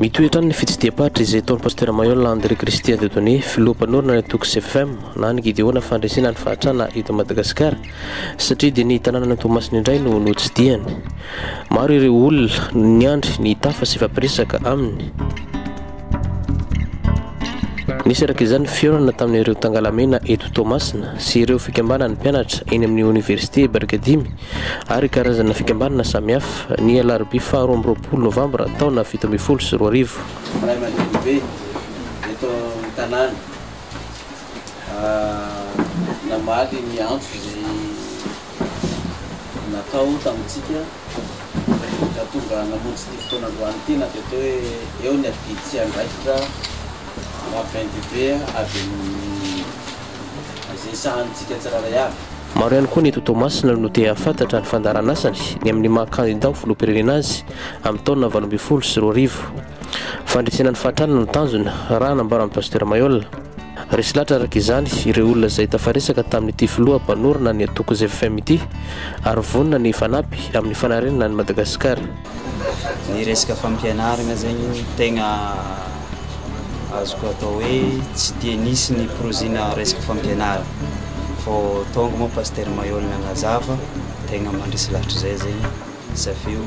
Mitoetra ny fitsidiham-pahatra izay ataon'ny pasteur Mayol André Christian Dieudonné filoham-panorona ny Tokos FM na ny Gideona fandresena ny fahatrana eto Madagasikara satria dia ny tanàna Tomasina indray no notsidihany. Maro ireo olona niandry ny tafa sy fampiresaka aminy. Nisy araka izany fiorana tamin'ireo tangalamena eto Tomasina sy ireo fikambanana mpianatra eny amin'ny Université Bargadimy ary karazana fikambanana samihafa ny alarobia 12 Novambra taona 2024. Maray mandeha eto tanàna namaly ny antso izay natao tamintsika ka tonga namonjy ty fotoana androany ty na dia hoe eo ny adidy andraikitra Maro ihany koa ny eto Tomasina no te hafantatra ny fandaranasany ny amin'ny maha-kandidao ho filoham-pirenena azy amin'ny taona 2024. Fandresena ny fahatranana no tanjona raha nambaran'ny pasteur Mayol. Resy latra araka izany ireo olona izay tafaresaka tamin'ity filoham-panorona ny Tokos FM ity ary vonona ny fanampy amin'ny fanarenana ny Madagasikara. Ny resaka fampianarana zegny tegna azoko atao hoe tsy dia nisy ny projena resaka fampianarana fô tonga moa pasteur Mayol nagnazava tegna mandresy lahatra zay zegny safio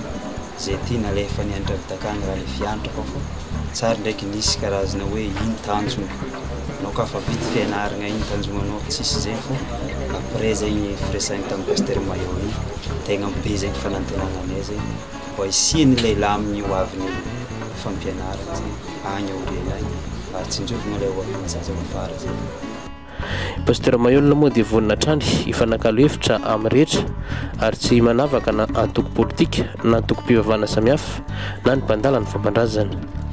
zay ty nalefa ny andravy-takagny raha le fiantrako fô tsara ndraiky nisy karazana hoe iny tanjona anao ka fa vita fianarana iny tanjonanao tsisy zay fô après zegny firesaigny tamin'ny pasteur Mayol iny tegna be zegny fanantenananay zegny mba hisiany lehilahy amin'ny hoaviny fampianarana zegny agny aorena agny tsinjovina ilay hoavina zaza mafara zegny. Pasteur Mayol moa dia vonina trany hifanakalo hevitra amin'ny rehetra ary tsy manavaka na antoko politika na antoko-pivavahana samihafa na ny mpandala ny fampandrazana.